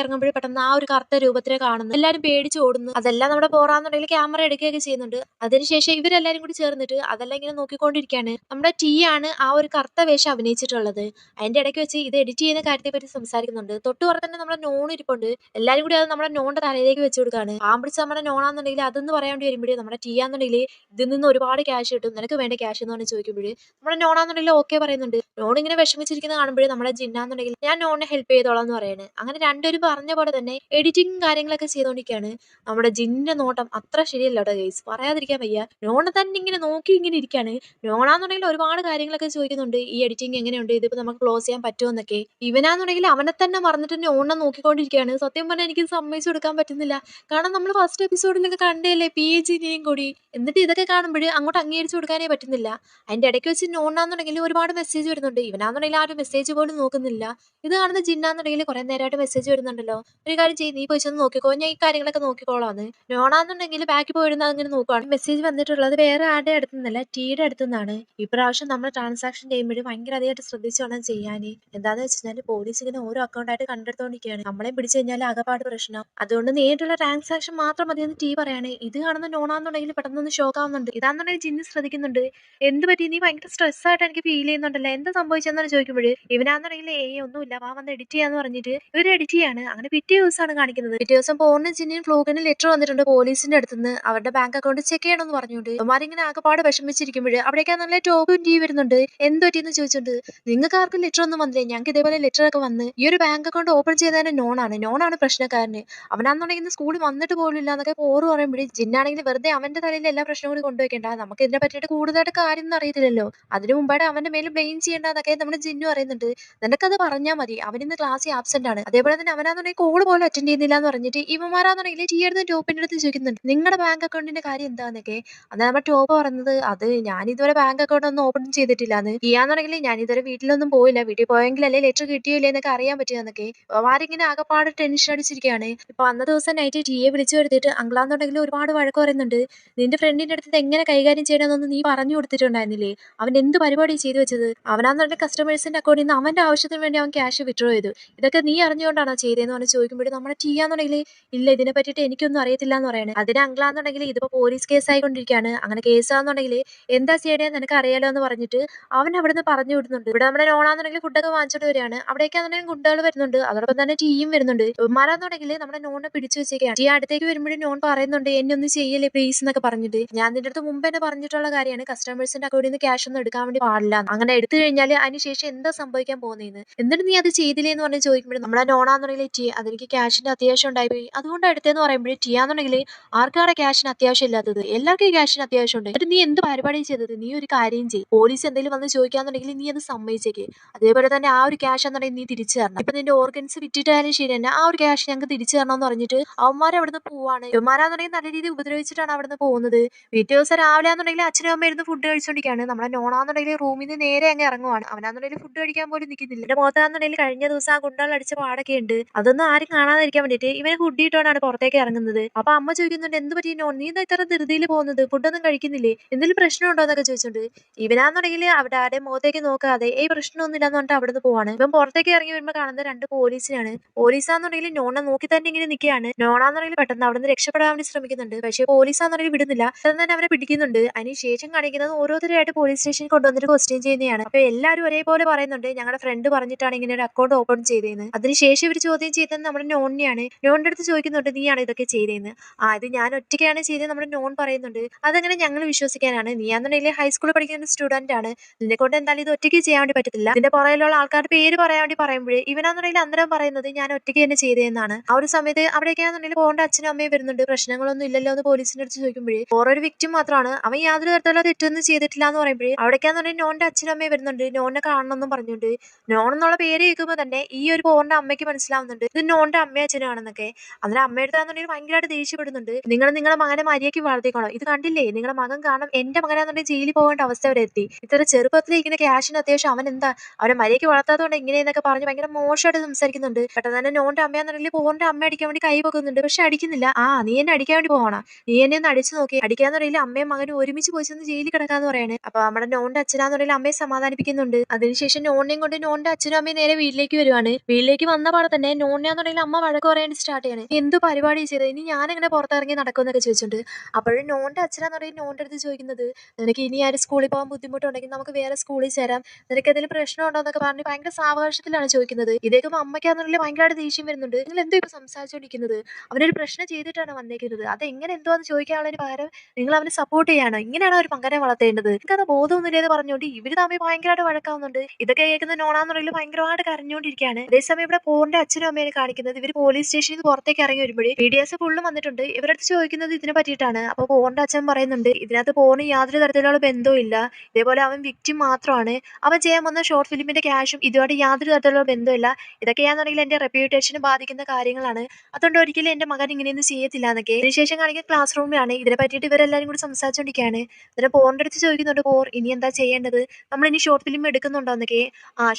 ഇറങ്ങുമ്പോഴേ പെട്ടെന്ന് ആ ഒരു കറുത്ത രൂപത്തിനെ കാണുന്നു. എല്ലാവരും പേടിച്ച് ഓടുന്നു. അതെല്ലാം നമ്മുടെ പോറാന്നുണ്ടെങ്കിൽ ക്യാമറ എടുക്കുകയൊക്കെ ചെയ്യുന്നുണ്ട്. അതിനുശേഷം ഇവരെല്ലാരും കൂടി ചേർന്നിട്ട് അതെല്ലാം ഇങ്ങനെ നോക്കിക്കൊണ്ടിരിക്കുകയാണ്. നമ്മുടെ ടീ ആണ് ആ ഒരു കറുത്ത വേഷം അഭിനയിച്ചിട്ടുള്ളത്. അതിന്റെ ഇടയ്ക്ക് വെച്ച് ഇത് എഡിറ്റ് ചെയ്യുന്ന കാര്യത്തെ പറ്റി സംസാരിക്കുന്നുണ്ട്. തൊട്ടുപുറത്ത് തന്നെ നമ്മുടെ നോൺ ഇരിപ്പുണ്ട്. എല്ലാരും കൂടി അത് നമ്മുടെ നോണിന്റെ തലയിലേക്ക് വെച്ച് കൊടുക്കുകയാണ്. പാമ്പിടിച്ച് നമ്മുടെ നോണാന്നുണ്ടെങ്കിൽ അതെന്ന് പറയാൻ വേണ്ടി വരുമ്പോഴേ നമ്മുടെ ടീ ആന്നുണ്ടെങ്കിൽ ഇതിൽ നിന്ന് ഒരുപാട് ക്യാഷ് കിട്ടും, നിനക്ക് വേണ്ട ക്യാഷ് എന്ന് പറഞ്ഞ് ചോദിക്കുമ്പോഴേ നമ്മുടെ നോണാന്നുണ്ടെങ്കിൽ ഓക്കെ പറയുന്നുണ്ട്. നോൺ ഇങ്ങനെ വിഷമിച്ചിരിക്കുന്ന കാണുമ്പോഴേ നമ്മുടെ ജിന്നാന്നുണ്ടെങ്കിൽ ഞാൻ നോണിനെ ഹെൽപ്പ് ചെയ്തോളാം എന്ന് പറയാണ്. അങ്ങനെ രണ്ടുപേരും പറഞ്ഞ പോലെ തന്നെ എഡിറ്റിംഗ് കാര്യങ്ങളൊക്കെ ചെയ്തുകൊണ്ടിരിക്കുകയാണ്. നമ്മുടെ ജിന്നിന്റെ നോട്ടം അത്ര ശരിയല്ല കേട്ടോ ഗൈസ്, പറയാതിരിക്കാൻ വയ്യ. നോണെ തന്നെ ഇങ്ങനെ നോക്കി ഇങ്ങനെ ഇരിക്കുകയാണ്. നോണാന്നുണ്ടെങ്കിൽ ഒരുപാട് കാര്യങ്ങളൊക്കെ ചോദിക്കുന്നുണ്ട്, ഈ എഡിറ്റിംഗ് എങ്ങനെയുണ്ട്, ഇതിപ്പോ നമുക്ക് ക്ലോസ് ചെയ്യാൻ പറ്റുമോ എന്നൊക്കെ. ഇവനാന്നുണ്ടെങ്കിൽ അവനെ തന്നെ മറന്നിട്ട് നോണിനെ നോക്കിക്കൊണ്ടിരിക്കുകയാണ്. സത്യം പറഞ്ഞാൽ എനിക്ക് സമ്മതിച്ചു കൊടുക്കാൻ പറ്റുന്നില്ല. കാരണം നമ്മൾ ഫസ്റ്റ് എപ്പിസോഡിലൊക്കെ കണ്ടല്ലേ PG-നെയും കൂടി, എന്നിട്ട് ഇതൊക്കെ കാണുമ്പോൾ അങ്ങോട്ട് അംഗീകരിച്ചു കൊടുക്കാനേ പറ്റുന്നില്ല. അതിന്റെ ഇടയ്ക്ക് വെച്ച് നോണാന്നുണ്ടെങ്കിൽ ഒരുപാട് മെസ്സേജ് വരുന്നുണ്ട്. ഇവനാന്നുണ്ടെങ്കിൽ ആ ഒരു മെസ്സേജ് പോലും നോക്കുന്നില്ല. ഇത് കാണുന്ന ജിന്നാന്നുണ്ടെങ്കിൽ കുറെ നേരമായിട്ട് മെസ്സേജ് വരുന്നുണ്ടല്ലോ, ഒരു കാര്യം ചെയ്യ് നീ പോയി ചെന്ന് നോക്കിക്കോ, ഞാൻ ഈ കാര്യങ്ങളൊക്കെ നോക്കിക്കോളാന്ന്. നോണാന്നുണ്ടെങ്കിൽ ബാക്കി പോയിരുന്ന അങ്ങനെ നോക്കുവാണ്. മെസ്സേജ് വന്നിട്ടുള്ളത് വേറെ ആരുടെ അടുത്ത് നിന്നല്ല, ടീയുടെ അടുത്ത് നിന്നാണ്. ഇപ്രാവശ്യം നമ്മൾ ട്രാൻസാക്ഷൻ ചെയ്യുമ്പോൾ ഭയങ്കര അധികമായിട്ട് ശ്രദ്ധിച്ചു വേണം ചെയ്യാൻ. എന്താന്ന് വെച്ചാൽ പോലീസ് ഇങ്ങനെ ഓരോ അക്കൗണ്ടായിട്ട് കണ്ടെടുത്തോണ്ടിരിക്കുകയാണ്, നമ്മളെ പിടിച്ചു കഴിഞ്ഞാൽ ആകെപ്പാട് പ്രശ്നം, അതുകൊണ്ട് നേരിട്ടുള്ള ട്രാൻസാക്ഷൻ മാത്രം മതിയെന്ന് ടീ പറയാണ്. ഇത് കാണുന്ന നോണാന്നുണ്ടെങ്കിൽ പെട്ടെന്ന് ഷോക്ക് ആവുന്നുണ്ട്. ഇതാന്നുണ്ടെങ്കിൽ ജിന്നി ശ്രദ്ധിക്കുന്നുണ്ട്. എന്ത് പറ്റി, നീ ഭയങ്കര സ്ട്രെസ് ആയിട്ട് എനിക്ക് ഫീൽ ചെയ്യുന്നുണ്ടല്ലോ, എന്താ സംഭവിച്ചെന്നാണ് ചോദിക്കുമ്പോൾ ഇവനാന്നുണ്ടെങ്കിൽ ഒന്നുമില്ല വാ വന്ന് എഡിറ്റ് ചെയ്യാന്ന് പറഞ്ഞിട്ട് ഇവർ എഡിറ്റ് ചെയ്യാണ്. അങ്ങനെ പിറ്റേ ദിവസമാണ് കാണിക്കുന്നത്. പിറ്റേ ദിവസം പോറിനും ജിന്നിനും ഫ്ലൂക്കിനും ലെറ്റർ വന്നിട്ടുണ്ട് പോലീസിന്റെ അടുത്തുനിന്ന്, അവരുടെ ബാങ്ക് അക്കൗണ്ട് ചെക്ക് ചെയ്യണമെന്ന് പറഞ്ഞുകൊണ്ട്. അവന്മാരിങ്ങനെ ആകെപ്പാട് വിഷമിച്ചിരിക്കുമ്പോൾ അവിടേക്കാ നല്ല ടോപ്പും ടീ വരുന്നുണ്ട്. എന്ത് പറ്റിയെന്ന് ചോദിച്ചോണ്ട്, നിങ്ങൾക്ക് ആർക്കും ലെറ്റർ ഒന്നും വന്നില്ലേ, ഞങ്ങൾക്ക് ഇതേപോലെ ലെറ്റർ ഒക്കെ വന്ന് ഈ ഒരു ബാങ്ക് അക്കൗണ്ട് ഓപ്പൺ ചെയ്തതിന് നോണാണ് പ്രശ്നക്കാരന്, അവനാന്നുണ്ടെങ്കിൽ ഇന്ന് സ്കൂളിൽ വന്നിട്ട് പോലും ഇല്ല എന്നൊക്കെ പോറ് പറയുമ്പോഴേ ജിന്നാണെങ്കിൽ വെറുതെ അവന്റെ തലയിൽ എല്ലാ പ്രശ്നവും കൂടി കൊണ്ടുവയ്ക്കേണ്ട, നമുക്ക് ഇതിനെ പറ്റിയിട്ട് കൂടുതലായിട്ട് കാര്യം ഒന്നും അറിയത്തില്ലല്ലോ, അതിനു മുമ്പായിട്ട് അവന്റെ മേലെ ബ്ലെയിം ചെയ്യേണ്ട എന്നൊക്കെ നമ്മുടെ ജിന്നു പറയുന്നുണ്ട്. നിനക്കത് പറഞ്ഞാൽ മതി അവനിന്ന് ക്ലാസ്സിൽ ആബ്സെന്റ് ആണ്. അതേപോലെ തന്നെ അവനാന്നുണ്ടെങ്കിൽ കോള് പോലും അറ്റൻഡ് ചെയ്യുന്നില്ല എന്ന് പറഞ്ഞിട്ട് ഇവന്മാരാന്നുണ്ടെങ്കിൽ ടീയുടെ ടോപ്പിന്റെ അടുത്ത് ചോദിക്കുന്നുണ്ട് നിങ്ങളുടെ ബാങ്ക് അക്കൗണ്ടിന്റെ കാര്യം എന്താന്നൊക്കെ. അന്ന് നമ്മുടെ ടോപ്പ് പറഞ്ഞത് അത് ഞാൻ ഇതുവരെ ബാങ്ക് അക്കൗണ്ട് ഒന്നും ഓപ്പൺ ചെയ്തിട്ടില്ലാന്ന്. ചെയ്യാന്നുണ്ടെങ്കിൽ ഞാൻ ഇതുവരെ വീട്ടിലൊന്നും പോയില്ല. വീട്ടിൽ പോയെങ്കിലല്ലേ ലെറ്റർ കിട്ടിയോ ഇല്ലേ എന്നൊക്കെ അറിയാൻ പറ്റുകയെന്നൊക്കെ. അവന്മാരിങ്ങനെ ആകെപ്പാട് ടെൻഷൻ അടിച്ചിരിക്കുകയാണ്. ഇപ്പൊ അന്ന ദിവസം നൈറ്റ് ടീയെ വിളിച്ചു വരുത്തിയിട്ട് അങ്കിളാന്നുണ്ടെങ്കിൽ ഒരുപാട് വഴക്ക് പറയുന്നുണ്ട്. നിന്റെ ഫ്രണ്ടിന്റെ അടുത്ത് ഇത് എങ്ങനെ കൈകാര്യം ചെയ്യണമെന്നൊന്നും നീ പറഞ്ഞു കൊടുത്തിട്ടുണ്ടായിരുന്നില്ലേ? അവൻ എന്ത് പരിപാടി ചെയ്തു വെച്ചത്? അവനാന്നുണ്ടെങ്കിൽ കസ്റ്റമേഴ്സിന്റെ അക്കൗണ്ടിൽ നിന്ന് അവന്റെ ആവശ്യത്തിന് വേണ്ടി അവൻ ക്യാഷ് വിഡ്രോ ചെയ്തു. ഇതൊക്കെ നീ അറിഞ്ഞുകൊണ്ടാണോ ചെയ്തതെന്ന് പറഞ്ഞ് ചോദിക്കുമ്പോഴും നമ്മുടെ ടീയാന്നുണ്ടെങ്കിൽ ഇല്ല ഇതിനെ പറ്റിയിട്ട് എനിക്കൊന്നും അറിയത്തില്ല എന്ന് പറയണേ. അതിന് അങ്കിളാന്നുണ്ടെങ്കിൽ ഇതിപ്പോ പോലീസ് കേസ് ആയിക്കൊണ്ടിരിക്കുകയാണ്. അങ്ങനെ കേസാന്നുണ്ടെങ്കിൽ എന്താ ചെയ്യണേന്ന് നിനക്ക് അറിയാലോ എന്ന് പറഞ്ഞിട്ട് അവൻ അവിടുന്ന് പറഞ്ഞു വിടുന്നുണ്ട്. ഇവിടെ നമ്മുടെ നോണാന്നുണ്ടെങ്കിൽ ഫുഡൊക്കെ വാങ്ങിച്ചോണ്ട് വരികയാണ്. അവിടേക്കാന്നുണ്ടെങ്കിൽ ഗുണ്ടകൾ വരുന്നുണ്ട്. അതോടൊപ്പം തന്നെ ടീയും വരുന്നുണ്ട്. ഇവന്മാരാന്നുണ്ടെങ്കിൽ നമ്മുടെ നോണിനെ പിടിച്ചു വെച്ചേക്കാണ്. ടീ അടുത്തേക്ക് വരുമ്പോഴും നോൺ പറയുന്നുണ്ട് എന്നെ ഒന്ന് ചെയ്യല്ലേ പ്ലീസ് എന്നൊക്കെ പറഞ്ഞിട്ട്. ഞാൻ നിന്റെ അടുത്ത് മുമ്പ് തന്നെ പറഞ്ഞിട്ടുള്ള കാര്യമാണ് കസ്റ്റമേഴ്സിന്റെ അക്കൗണ്ടിൽ നിന്ന് ക്യാഷ് ഒന്നും എടുക്കാൻ വേണ്ടി പാടില്ല. അങ്ങനെ എടുത്തു കഴിഞ്ഞാൽ അതിനുശേഷം എന്താ സംഭവിക്കാൻ പോകുന്നതെന്ന്. എന്നിട്ട് നീ അത് ചെയ്തില്ലേ എന്ന് പറഞ്ഞ് ചോദിക്കുമ്പോഴും നമ്മുടെ നോണാന്നുണ്ടെങ്കിൽ ടീ അതെനിക്ക് ക്യാഷിന്റെ അത്യാവശ്യം ഉണ്ടായിപ്പോയി അതുകൊണ്ടാണ് എടുത്തതെന്ന് പറയുമ്പോഴേ ടീ ആണെന്നുണ്ടെങ്കിൽ ആർക്കാണ് ക്യാഷിന് അത്യാവശ്യം ഇല്ലാത്തത്? എല്ലാവർക്കും ഈ ക്യാഷിന് അത്യാവശ്യം ഉണ്ട്. എന്നിട്ട് നീ എന്ത് പരിപാടി ചെയ്തത്? നീ ഒരു കാര്യം ചെയ്യും പോലീസ് എന്തെങ്കിലും വന്ന് ചോദിക്കാന്നുണ്ടെങ്കിൽ നീ അത് സമ്മതിച്ചേക്ക്. അതേപോലെ തന്നെ ആ ഒരു ക്യാഷ് എന്നുണ്ടെങ്കിൽ നീ തിരിച്ചു തരണം. ഇപ്പൊ നിന്റെ ഓർഗൻസ് വിറ്റിട്ടായാലും ശരി തന്നെ ആ ഒരു ക്യാഷ് ഞങ്ങൾക്ക് തിരിച്ചു തരണമെന്ന് പറഞ്ഞിട്ട് അവന്മാർ അവിടുന്ന് പോവാണ്. ഇവന്മാരാന്നുണ്ടെങ്കിൽ നല്ല രീതിയിൽ ഉപദ്രവിച്ചിട്ടാണ് അവിടുന്ന് പോകുന്നത്. പിറ്റേ ദിവസം രാവിലെ ആണെന്നുണ്ടെങ്കിൽ അച്ഛനും അമ്മ ഇരുന്ന് ഫുഡ് കഴിച്ചോണ്ടിരിക്കുകയാണ്. നമ്മുടെ നോണാന്നുണ്ടെങ്കിൽ റൂമിൽ നിന്ന് നേരെ അങ്ങ് ഇറങ്ങുവാണ്. അവനാന്നുണ്ടെങ്കിൽ ഫുഡ് കഴിക്കാൻ പോലും നിൽക്കുന്നില്ല. എന്റെ മുഖത്താന്നുണ്ടെങ്കിൽ കഴിഞ്ഞ ദിവസം ആ ഗുണ്ടകൾ അടിച്ച പാടൊക്കെ ഉണ്ട്. അതൊന്നും ആരും കാണാതിരിക്കാൻ വേണ്ടിയിട്ട് ഇവനെ ഹുഡിയിട്ടോണ്ടാണ് പുറത്തേക്ക് ഇറങ്ങുന്നത്. അപ്പൊ അമ്മ ചോദിക്കുന്നുണ്ട് എന്ത് പറ്റി നോൺ നീ എന്താ ഇത്ര ധൃതിയിൽ പോകുന്നത്? ഫുഡൊന്നും കഴിക്കുന്നില്ലേ? എന്തെങ്കിലും പ്രശ്നമുണ്ടോ എന്നൊക്കെ ചോദിച്ചോണ്ട് ഇവനാന്നുണ്ടെങ്കിൽ അവിടെ ആരുടെയും മുഖത്തേക്ക് നോക്കാതെ പ്രശ്നമൊന്നും ഇല്ലാന്ന് പറഞ്ഞിട്ട് അവിടുന്ന് പോവാണ്. ഇവൻ പുറത്തേക്ക് ഇറങ്ങി വരുമ്പോൾ കാണുന്നത് രണ്ട് പോലീസിനാണ്. പോലീസാന്നുണ്ടെങ്കിൽ നോണെ നോക്കി തന്നെ ഇങ്ങനെ നിൽക്കുകയാണ്. നോണാന്നുണ്ടെങ്കിൽ പെട്ടെന്ന് അവിടുന്ന് രക്ഷപ്പെടാൻ വേണ്ടി ശ്രമിക്കുന്നുണ്ട്. പക്ഷേ പോലീസാന്നുണ്ടെങ്കിൽ വിടുന്നില്ല. പെട്ടെന്ന് തന്നെ അവനെ പിടിക്കുന്നുണ്ട്. അതിനുശേഷം കാണിക്കുന്നത് ഓരോരുത്തരായിട്ട് പോലീസ് സ്റ്റേഷനിൽ കൊണ്ടുവന്നിട്ട് ക്വസ്റ്റ്യൻ ചെയ്യുന്നതാണ്. അപ്പൊ എല്ലാവരും ഒരേപോലെ പറയുന്നുണ്ട് ഞങ്ങളുടെ ഫ്രണ്ട് പറഞ്ഞിട്ടാണ് ഇങ്ങനെ ഒരു അക്കൗണ്ട് ഓപ്പൺ ചെയ്തതെന്ന്. അതിനുശേഷം ഇവർ ചോദ്യം ചെയ്തത് നമ്മുടെ നോണിനെയാണ്. നോണിന്റെ അടുത്ത് ചോദിക്കുന്നുണ്ട് നീയാണ് ഇതൊക്കെ ചെയ്തതെന്ന്. ഇത് ഞാൻ ഒറ്റയ്ക്കാണ് ചെയ്തത് നമ്മുടെ നോൺ പറയുന്നുണ്ട്. അതങ്ങനെ ഞങ്ങൾ വിശ്വസിക്കാനാണ്? നീയാന്നുണ്ടെങ്കിൽ ഹൈസ്കൂളിൽ പഠിക്കുന്ന സ്റ്റുഡന്റ് ആണ്. നിന്നെ കൊണ്ട് എന്തായാലും ഇത് ഒറ്റയ്ക്ക് ചെയ്യാൻ വേണ്ടി പറ്റത്തില്ല. ഇതിന്റെ പുറകിലുള്ള ആൾക്കാരുടെ പേര് പറയാൻ വേണ്ടി പറയുമ്പോഴേ ഇവനാന്നുണ്ടെങ്കിൽ അന്നേരം പറയുന്നത് ഞാൻ ഒറ്റയ്ക്ക് തന്നെ ചെയ്തതെന്നാണ്. ആ ഒരു സമയത്ത് അവിടേക്കാണെന്നുണ്ടെങ്കിൽ പോകേണ്ട അച്ഛനും അമ്മയും വരുന്നുണ്ട്. പ്രശ്നങ്ങളൊന്നും ഇല്ലല്ലോ എന്ന് പോലീസിന്റെ അടുത്ത് ചോദിക്കുമ്പോഴേ ഓരോ വ്യക്തിയും മാത്രമാണ് അവൻ യാതൊരു തരത്തിലുള്ള തെറ്റൊന്നും ചെയ്തിട്ടില്ല എന്ന് പറയുമ്പോഴേ അവിടേക്കാന്നുണ്ടെങ്കിൽ നോന്റെ അച്ഛനും അമ്മയും വരുന്നുണ്ട്. നോനെ കാണണമെന്നും പറഞ്ഞുകൊണ്ട് നോൺ എന്നുള്ള പേര് കേൾക്കുമ്പോൾ തന്നെ ഈ ഒരു പോറിന്റെ അമ്മയ്ക്ക് മനസ്സിലാവുന്നുണ്ട് ഇത് നോന്റെ അമ്മയും അച്ഛനും ആണെന്നൊക്കെ. അതിന് അമ്മയെടുത്താന്നുണ്ടെങ്കിൽ ഭയങ്കരമായിട്ട് ദേഷ്യപ്പെടുന്നുണ്ട്. നിങ്ങൾ നിങ്ങളുടെ മകനെ മര്യാദയ്ക്ക് വളർത്തിക്കോണം. ഇത് കണ്ടില്ലേ നിങ്ങളുടെ മകൻ കാരണം എന്റെ മകനാന്നുണ്ടെങ്കിൽ ജയിലിൽ പോകേണ്ട അവസ്ഥ വരെ എത്തി. ഇത്ര ചെറുപ്പത്തിൽ ഇങ്ങനെ ക്യാഷിന് അത്യാവശ്യം അവൻ എന്താ അവനെ മര്യാദയ്ക്ക് വളർത്താത്തതുകൊണ്ട് ഇങ്ങനെയെന്നൊക്കെ പറഞ്ഞ് ഭയങ്കര മോശമായിട്ട് സംസാരിക്കുന്നുണ്ട്. പെട്ടെന്ന് തന്നെ നോന്റെ അമ്മയാന്നുണ്ടെങ്കിൽ പോറിന്റെ അമ്മ അടിക്കാൻ വേണ്ടി കൈ വെക്കുന്നുണ്ട്. പക്ഷെ അടിക്കുന്നില്ല. നീ എന്നെ അടിക്കാൻ വേണ്ടി പോകണം. നീ എന്നെ ഒന്ന് അടിച്ചു നോക്കി അടിക്കാന്നുണ്ടെങ്കിൽ അമ്മയും മകനും ഒരുമിച്ച് പോയി ചെന്ന് ജയിലിൽ കിടക്കാന്ന് പറയാണ്. അപ്പൊ നമ്മുടെ നോന്റെ അച്ഛനാന്നുണ്ടെങ്കിൽ അമ്മയെ സമാധാനിപ്പിക്കുന്നുണ്ട്. അതിനുശേഷം നോണിനെയും കൊണ്ട് നോന്റെ അച്ഛനും അമ്മയും നേരെ വീട്ടിലേക്ക് വരുവാണ്. വീട്ടിലേക്ക് വന്ന പാടെ തന്നെ നോണിനാന്നുണ്ടെങ്കിൽ അമ്മ വഴക്ക് പറയാൻ സ്റ്റാർട്ട് ചെയ്യാണ്. എന്ത് പരിപാടി ചെയ്തത്? ഇനി ഞാനെങ്ങനെ പുറത്തിറങ്ങി നടക്കുമെന്നൊക്കെ ചോദിച്ചോണ്ട് അപ്പോഴും നോന്റെ അച്ഛനാന്നുണ്ടെങ്കിൽ നോന്റെ അടുത്ത് ചോദിക്കുന്നത് നിനക്ക് ഇനി ആരും സ്കൂളിൽ പോകാൻ ബുദ്ധിമുട്ടുണ്ടെങ്കിൽ നമുക്ക് വേറെ സ്കൂളിൽ ചേരാം. നിനക്ക് എന്തെങ്കിലും പ്രശ്നമുണ്ടോ എന്നൊക്കെ പറഞ്ഞ് ഭയങ്കര സാവകാശത്തിലാണ് ചോദിക്കുന്നത്. ഇതേക്കും അമ്മയ്ക്കാന്നുണ്ടെങ്കിൽ ഭയങ്കരമായിട്ട് ദേഷ്യം വരുന്നുണ്ട്. നിങ്ങൾ എന്തോ ഇപ്പൊ സംസാരിച്ചുകൊണ്ടിരിക്കുന്നത്? അവനൊരു പ്രശ്നം ചെയ്തിട്ടാണ് വന്നേക്കുന്നത്. അതെങ്ങനെ എന്തോന്ന് ചോദിക്കാനുള്ളതിന് പകരം നിങ്ങൾ അവനെ സപ്പോർട്ട് ചെയ്യാനോ? ഇങ്ങനെയാണോ ഒരു മകനെ വളർത്തേണ്ടത്? നിങ്ങൾക്കത് ബോധമൊന്നുമില്ലെന്ന് പറഞ്ഞുകൊണ്ട് ഇവര് തമ്മിൽ ഭയങ്കരമായിട്ട് വഴക്കാവുന്നുണ്ട്. ഇതൊക്കെ കേൾക്കുന്ന നോണാന്നുണ്ടെങ്കിൽ ഭയങ്കരമായിട്ട് കരഞ്ഞുകൊണ്ടിരിക്കുകയാണ്. അതേസമയം ഇവിടെ പോറിന്റെ അച്ഛനും അമ്മയെ കാണിക്കുന്നത് ഇവർ പോലീസ് സ്റ്റേഷനിൽ നിന്ന് പുറത്തേക്ക് ഇറങ്ങി വരുമ്പോഴേ PDS ഫുള്ളും വന്നിട്ടുണ്ട്. ഇവരുടെ അടുത്ത് ചോദിക്കുന്നത് ഇതിനെ പറ്റിയിട്ടാണ്. അപ്പൊ പോറിന്റെ അച്ഛൻ പറയുന്നുണ്ട് ഇതിനകത്ത് പോറിന് യാതൊരു തരത്തിലുള്ള ബന്ധവും ഇല്ല. ഇതേപോലെ അവൻ വിക്ടിം മാത്രമാണ്. അവൻ ചെയ്യാൻ വന്ന ഷോർട്ട് ഫിലിമിന്റെ ക്യാഷും ഇതുമായിട്ട് യാതൊരു തരത്തിലുള്ള ബന്ധമില്ല. ഇതൊക്കെയാണെന്നുണ്ടെങ്കിൽ എന്റെ റെപ്യൂട്ടേഷന് ബാധിക്കുന്ന കാര്യങ്ങളാണ്. അതുകൊണ്ട് ഒരിക്കലും എന്റെ മകൻ ഇങ്ങനെയൊന്നും ചെയ്യത്തില്ല എന്നൊക്കെ. അതിനുശേഷം കാണിക്കുന്ന ക്ലാസ് റൂമിലാണ്. ഇതിനെ പറ്റിയിട്ട് ഇവരെല്ലാരും കൂടി സംസാരിച്ചുകൊണ്ടിരിക്കുകയാണ്. എന്നിട്ട് പോറിന്റെ അടുത്ത് ചോദിക്കുന്നുണ്ട് പോർ ഇനി എന്താ ചെയ്യേണ്ടത്? നമ്മൾ ഇനി ഷോർട്ട് ഫിലിം എടുക്കുന്നുണ്ടോ എന്നൊക്കെ.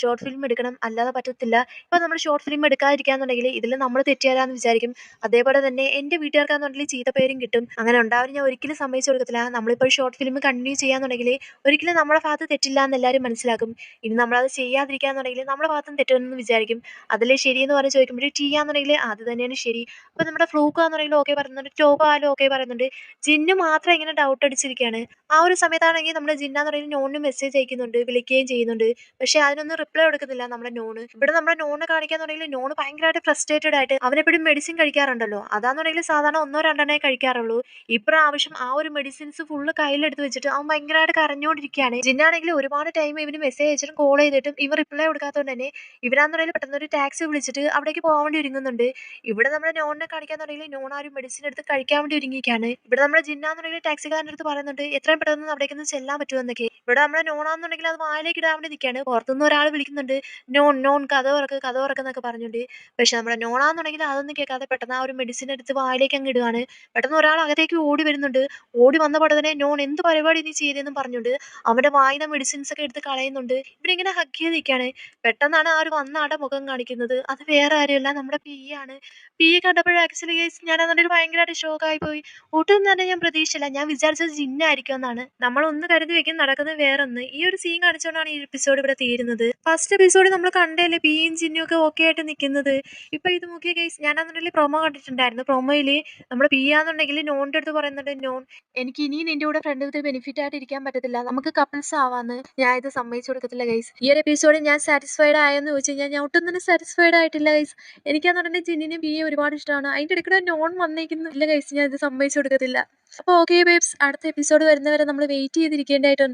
ഷോർട്ട് ഫിലിം എടുക്കണം അല്ലാതെ പറ്റത്തില്ല. ഇപ്പൊ നമ്മൾ ഷോർട്ട് ഫിലിം എടുക്കാതിരിക്കാന്നുണ്ടെങ്കിൽ ഇതിൽ നമ്മൾ തെറ്റുകാരാന്ന് വിചാരിക്കും. അതേപോലെ തന്നെ എന്റെ വീട്ടുകാർക്കാന്നുണ്ടെങ്കിൽ ചീത്തപ്പേരും കിട്ടും. അങ്ങനെ ഉണ്ടാവാൻ ഞാൻ ഒരിക്കലും സമ്മതിച്ചു കൊടുക്കത്തില്ല. നമ്മളിപ്പോൾ ഷോർട്ട് ഫിലിം കണ്ടിന്യൂ ചെയ്യാന്നുണ്ടെങ്കിൽ ഒരിക്കലും നമ്മുടെ ഭാഗത്ത് തെറ്റില്ല എന്ന് എല്ലാവരും മനസ്സിലാക്കും. ഇനി നമ്മളത് ചെയ്യാതിരിക്കാന്നുണ്ടെങ്കിൽ നമ്മുടെ ഭാഗത്തും തെറ്റുമെന്ന് വിചാരിക്കും. അതല്ലേ ശരിയെന്ന് പറഞ്ഞ് ചോദിക്കുമ്പോൾ ചെയ്യാന്നുണ്ടെങ്കിൽ അത് തന്നെയാണ് ശരി. അപ്പൊ നമ്മുടെ ഫ്ലൂക്കാന്നുണ്ടെങ്കിൽ ഓക്കെ പറയുന്നുണ്ട്. ടോപ്പ് ആയാലും ഓക്കെ പറയുന്നുണ്ട്. ജിന്നു മാത്രം ഇങ്ങനെ ഡൗട്ട് അടിച്ചിരിക്കുകയാണ്. ആ ഒരു സമയത്താണെങ്കിൽ നമ്മുടെ ജിന്നാന്നുണ്ടെങ്കിൽ നോണിന് മെസ്സേജ് അയക്കുന്നുണ്ട്. വിളിക്കുകയും ചെയ്യുന്നുണ്ട്. പക്ഷെ അതിനൊന്നും റിപ്ലൈ കൊടുക്കുന്നില്ല നമ്മുടെ നോണ്. ഇവിടെ നമ്മുടെ നോണിനെ കാണിക്കാന്നുണ്ടെങ്കിൽ നോണ് ഭയങ്കരമായിട്ട് ഫ്രസ്ട്രേറ്റഡ് ആയിട്ട് അവനെപ്പോഴും മെഡിസിൻ കഴിക്കാറുണ്ടല്ലോ. അതാന്നുണ്ടെങ്കിൽ സാധാരണ ഒന്നോ രണ്ടെണ്ണേ കഴിക്കാറുള്ളൂ. ഇപ്രാവശ്യം ആ ഒരു മെഡിസിൻസ് ഫുള്ള് കയ്യിലെടുത്ത് വെച്ചിട്ട് അവൻ ഭയങ്കരമായിട്ട് കരഞ്ഞുകൊണ്ടിരിക്കുകയാണ്. ജിന്നാണെങ്കിൽ ഒരുപാട് ടൈം ഇവന് മെസ്സേജ് അയച്ചിട്ടും കോൾ ചെയ്തിട്ടും ഇവർ റിപ്ലൈ കൊടുക്കാത്തതുകൊണ്ട് തന്നെ ഇവരാന്നുണ്ടെങ്കിൽ പെട്ടെന്ന് ഒരു ടാക്സി വിളിച്ചിട്ട് അവിടേക്ക് പോകാൻ വേണ്ടി ഒരുങ്ങുന്നുണ്ട്. ഇവിടെ നമ്മുടെ നോണിനെ കാണിക്കാന്നുണ്ടെങ്കിൽ നോൺ ആ ഒരു മെഡിസിൻ എടുത്ത് കഴിക്കാൻ വേണ്ടി ഒരുങ്ങിയിരിക്കുകയാണ്. ഇവിടെ നമ്മുടെ ജിന്നാന്നുണ്ടെങ്കിൽ ടാക്സിക്കാരൻ്റെ അടുത്ത് പറയുന്നുണ്ട് എത്രയും പെട്ടെന്ന് അവിടേക്കൊന്ന് ചെല്ലാൻ പറ്റുമെന്നൊക്കെ. ഇവിടെ നമ്മുടെ നോണാന്നുണ്ടെങ്കിൽ അത് വായിലേക്ക് ഇടാൻ വേണ്ടി നിൽക്കുകയാണ്. പുറത്തുനിന്ന് ഒരാൾ വിളിക്കുന്നുണ്ട് നോൺ നോൺ കഥ തുറക്കുന്നൊക്കെ പറഞ്ഞുകൊണ്ട്. പക്ഷെ നമ്മുടെ നോണാന്നുണ്ടെങ്കിൽ അതൊന്നും കേൾക്കാതെ പെട്ടെന്ന് ആ ഒരു മെഡിസിൻ എടുത്ത് വായിലേക്ക് അങ്ങ് ഇടുകയാണ്. പെട്ടെന്ന് ഒരാൾ അകത്തേക്ക് ഓടി വരുന്നുണ്ട്. ഓടി വന്ന പാടെ തന്നെ നോൺ എന്ത് പരിപാടി നീ ചെയ്തതെന്നും പറഞ്ഞുകൊണ്ട് അവന്റെ വായിന്ന് മെഡിസിൻസ് ഒക്കെ എടുത്ത് കളയുന്നുണ്ട്. ഇവരിങ്ങനെ ഹഗ് ചെയ്ത് നിൽക്കുകയാണ്. പെട്ടെന്നാണ് ആ ഒരു വന്ന ആടെ മുഖം കാണിക്കുന്നത്. അത് വേറെ ആരുമല്ല, നമ്മുടെ പി ആണ്. പി കണ്ടപ്പോഴും ആക്ച്വലി ഗൈസ് ഞാൻ അതിനൊരു ഭയങ്കരമായിട്ട് ഷോക്കായി പോയി. ഒട്ടും തന്നെ ഞാൻ പ്രതീക്ഷിച്ചില്ല. ഞാൻ വിചാരിച്ചത് ജിന്നായിരിക്കും എന്നാണ്. നമ്മളൊന്ന് കരുതി വെക്കും, നടക്കുന്നത് വേറൊന്ന്. ഈ ഒരു സീൻ കാണിച്ചുകൊണ്ടാണ് ഈ എപ്പിസോഡ് ഇവിടെ തീരുന്നത്. ഫസ്റ്റ് എപ്പിസോഡ് നമ്മൾ കണ്ടല്ലേ പിയും ജിന്നും ഒക്കെ ഓക്കെ ആയിട്ട് നിൽക്കുന്നത്. ഇപ്പൊ ഇത് നോക്കിയ ഗൈസ്, ഞാനാണെന്നുണ്ടെങ്കിൽ പ്രൊമോ കണ്ടിട്ടുണ്ടായിരുന്നു. പ്രൊമോയില് നമ്മുടെ പിയാന്നുണ്ടെങ്കിൽ നോണിന്റെ അടുത്ത് പറയുന്നുണ്ട്, നോൺ എനിക്ക് ഇനിയും നിന്റെ കൂടെ ഫ്രണ്ട് വിത്ത് ബെനിഫിറ്റ് ആയിട്ട് ഇരിക്കാൻ പറ്റത്തില്ല, നമുക്ക് കപ്പിൾസ് ആവാന്ന്. ഞാൻ ഇത് സമ്മതിച്ചു കൊടുക്കത്തില്ല ഗൈസ്. ഈ ഒരു എപ്പിസോഡിൽ ഞാൻ സാറ്റിസ്ഫൈഡ് ആയെന്ന് ചോദിച്ചു കഴിഞ്ഞാൽ ഞാൻ ഒട്ടും തന്നെ സാറ്റിസ്ഫൈഡ് ആയിട്ടില്ല ഗൈസ്. എനിക്കാന്നുണ്ടെങ്കിൽ ജിന്നിനും പിയെ ഒരുപാട് ഇഷ്ടമാണ്. അതിന്റെ ഇടയ്ക്കൂടെ നോൺ വന്നേക്കുന്നില്ല ഗൈസ്, ഞാൻ ഇത് സമ്മതിച്ചു കൊടുക്കത്തില്ല. അപ്പോൾ ഓക്കെ ബേബ്സ്, അടുത്ത എപ്പിസോഡ് വരുന്നവരെ നമ്മൾ വെയിറ്റ് ചെയ്തിരിക്കേണ്ടതായിട്ടുണ്ട്.